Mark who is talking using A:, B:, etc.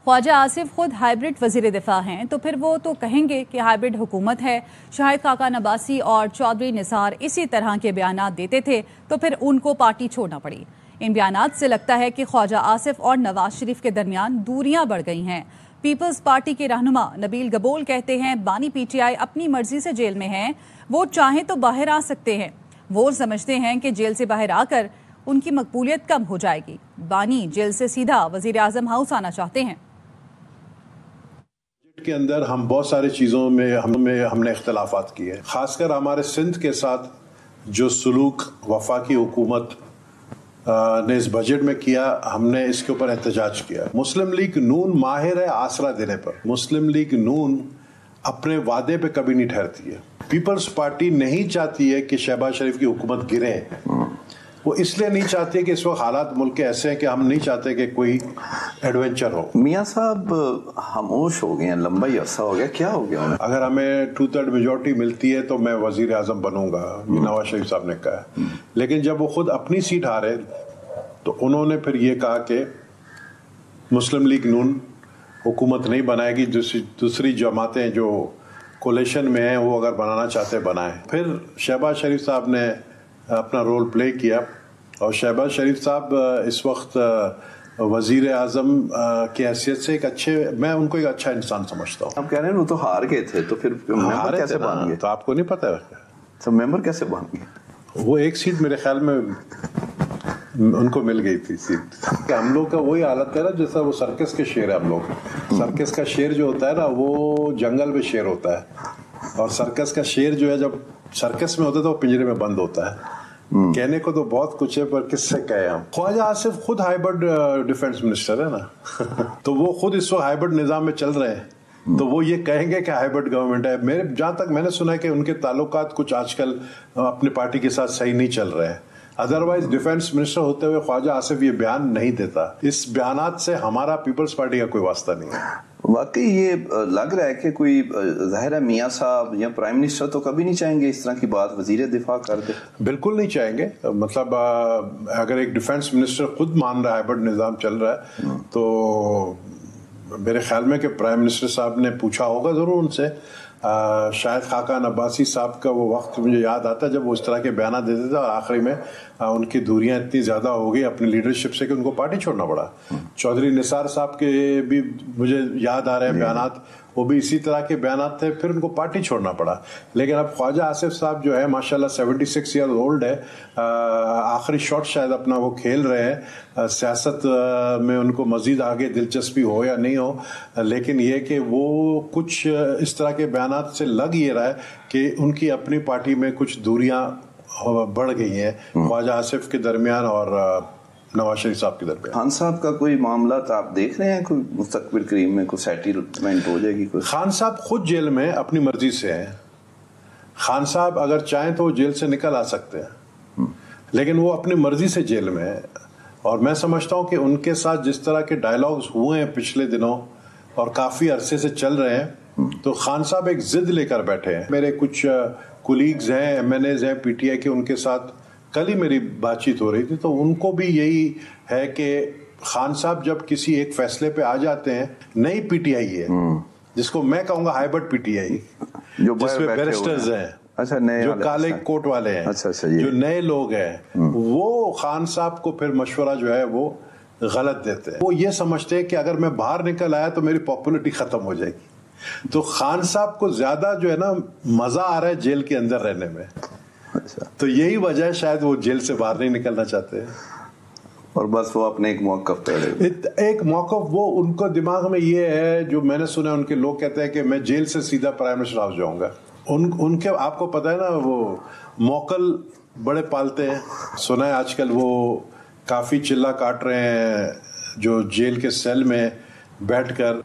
A: خواجہ آصف خود ہائیبرڈ وزیر دفاع ہیں تو پھر وہ تو کہیں گے کہ ہائیبرڈ حکومت ہے. شاہد خاقان عباسی اور چودھری نثار اسی طرح کے بیانات دیتے تھے تو پھر ان کو پارٹی چھوڑنا پڑی. ان بیانات سے لگتا ہے کہ خواجہ آصف اور نواز شریف کے درمیان دوریاں بڑھ گئی ہیں. پیپلز پارٹی کے رہنما نبیل گبول کہتے ہیں بانی پی ٹی آئی اپنی مرضی سے جیل میں ہیں, وہ چاہیں تو باہر آ سکتے ہیں. وہ سمجھتے ہیں کہ جیل سے باہر آ کر ان کی مقبولیت کم ہو جائے گی. بانی جیل سے سیدھا وزیر اعظم ہاؤس آنا چاہتے ہیں.
B: کے اندر ہم بہت ساری چیزوں میں ہم نے اختلافات کیے, خاص کر ہمارے سندھ کے ساتھ جو سلوک وفاقی حکومت نے اس بجٹ میں کیا, ہم نے اس کے اوپر احتجاج کیا. مسلم لیگ نون ماہر ہے آسرا دینے پر. مسلم لیگ نون اپنے وعدے پہ کبھی نہیں ٹھہرتی ہے. پیپلز پارٹی نہیں چاہتی ہے کہ شہباز شریف کی حکومت گرے. وہ اس لیے نہیں چاہتی ہے کہ اس وقت حالات ملک کے ایسے ہیں کہ ہم نہیں چاہتے کہ کوئی ایڈونچر ہو.
C: میاں صاحب خاموش ہو گئے ہیں, لمبا ہی عرصہ ہو گیا, کیا ہو گیا؟
B: اگر ہمیں 2/3 میجورٹی ملتی ہے تو میں وزیر اعظم بنوں گا, یہ نواز شریف صاحب نے کہا ہے. لیکن جب وہ خود اپنی سیٹ ہارے تو انہوں نے پھر یہ کہا کہ مسلم لیگ نون حکومت نہیں بنائے گی, دوسری جماعتیں جو کولیشن میں ہیں وہ اگر بنانا چاہتے بنائیں. پھر شہباز شریف صاحب نے اپنا رول پلے کیا, اور شہباز شریف صاحب اس وقت وزیر اعظم کی حیثیت سے میں ان کو ایک اچھا انسان سمجھتا ہوں.
C: آپ کہہ رہے ہیں وہ تو ہار گئے تھے تو پھر ممبر کیسے بن گئے؟
B: تو آپ کو نہیں پتا ہے
C: تو ممبر کیسے بن گئے؟
B: وہ ایک سیٹ میرے خیال میں ان کو مل گئی تھی سیٹ. کہ ہم لوگ کا وہی حالت ہے نا جیسا وہ سرکس کے شیر ہے. ہم لوگ سرکس کا شیر جو ہوتا ہے نا وہ جنگل میں شیر ہوتا ہے, اور سرکس کا شیر جو ہے جب سرکس میں ہوتا ہے تو وہ پنجرے میں بند ہوتا ہے. کہنے کو تو بہت کچھ ہے پر کس سے کہے ہم. خواجہ آصف خود ہائیبرڈ ڈیفنس منسٹر ہے نا, تو وہ خود اس وقت ہائیبرڈ نظام میں چل رہے ہیں, تو وہ یہ کہیں گے کہ ہائیبرڈ گورنمنٹ ہے. جہاں تک میں نے سنا ہے کہ ان کے تعلقات کچھ آج کل اپنی پارٹی کے ساتھ صحیح نہیں چل رہے ہیں. ادروائز ڈیفنس منسٹر ہوتے ہوئے خواجہ آصف یہ بیان نہیں دیتا. اس بیانات سے ہمارا پیپلز پارٹی کا کوئی واسطہ نہیں ہے.
C: واقعی یہ لگ رہا ہے کہ کوئی ظاہر ہے میاں صاحب یا پرائم منسٹر تو کبھی نہیں چاہیں گے اس طرح کی بات وزیر دفاع کر دے.
B: بالکل نہیں چاہیں گے. مطلب اگر ایک ڈیفنس منسٹر خود مان رہا ہے ہائیبرڈ نظام چل رہا ہے تو میرے خیال میں کہ پرائم منسٹر صاحب نے پوچھا ہوگا ضرور ان سے. شاہد خاقان عباسی صاحب کا وہ وقت مجھے یاد آتا ہے جب وہ اس طرح کے بیانات دیتے تھے, اور آخری میں ان کی دوریاں اتنی زیادہ ہو گئی اپنی لیڈرشپ سے کہ ان کو پارٹی چھوڑنا پڑا. چودھری نثار صاحب کے بھی مجھے یاد آ رہے ہیں بیانات, وہ بھی اسی طرح کے بیانات تھے, پھر ان کو پارٹی چھوڑنا پڑا. لیکن اب خواجہ آصف صاحب جو ہے ماشاءاللہ 76 ایئر اولڈ ہے, آخری شاٹ شاید اپنا وہ کھیل رہے ہیں. سیاست میں ان کو مزید آگے دلچسپی ہو یا نہیں ہو, لیکن یہ کہ وہ کچھ اس طرح کے بیانات سے لگ یہ رہا ہے کہ ان کی اپنی پارٹی میں کچھ دوریاں بڑھ گئی ہیں خواجہ آصف کے درمیان اور نواز شریف صاحب کے درمیان.
C: خان صاحب کا کوئی معاملات آپ دیکھ رہے ہیں, کوئی مستقبل قریب میں کوئی سیٹلمنٹ ہو جائے گی؟ کوئی
B: خان صاحب خود جیل میں اپنی مرضی سے ہیں. خان صاحب اگر چاہیں تو وہ جیل سے نکل آ سکتے ہیں, لیکن وہ اپنی مرضی سے جیل میں ہیں. اور میں سمجھتا ہوں کہ ان کے ساتھ جس طرح کے ڈائلاگز ہوئے ہیں پچھلے دنوں اور کافی عرصے سے چل رہے ہیں, تو خان صاحب ایک ضد لے کر بیٹھے ہیں. میرے کچھ کولیگز ہیں, ایم این ایز ہیں پی ٹی آئی کے, ان کے ساتھ کل ہی میری بات چیت ہو رہی تھی, تو ان کو بھی یہی ہے کہ خان صاحب جب کسی ایک فیصلے پہ آ جاتے ہیں, نئی پی ٹی آئی ہے جس کو میں کہوں گا ہائیبرڈ پی ٹی آئی, جس میں بیرسٹرز ہیں, جو کالے کوٹ والے ہیں, جو نئے لوگ ہیں, وہ خان صاحب کو پھر مشورہ جو ہے وہ غلط دیتے ہیں. وہ یہ سمجھتے ہیں کہ اگر میں باہر نکل آیا تو میری پاپولرٹی ختم ہو جائے گی. تو خان صاحب کو زیادہ جو ہے نا مزہ آ رہا ہے جیل کے اندر رہنے میں, تو یہی وجہ ہے شاید وہ جیل سے باہر نہیں نکلنا چاہتے ہیں,
C: اور بس وہ اپنے ایک موقف پہ
B: ایک موقف وہ ان کو دماغ میں یہ ہے, جو میں نے سنا ان کے لوگ کہتے ہیں کہ میں جیل سے سیدھا پرائم منسٹر ہاؤس جاؤں گا. ان کے آپ کو پتہ ہے نا وہ موکل بڑے پالتے ہیں, سنا ہے آج کل وہ کافی چلا کاٹ رہے ہیں جو جیل کے سیل میں بیٹھ کر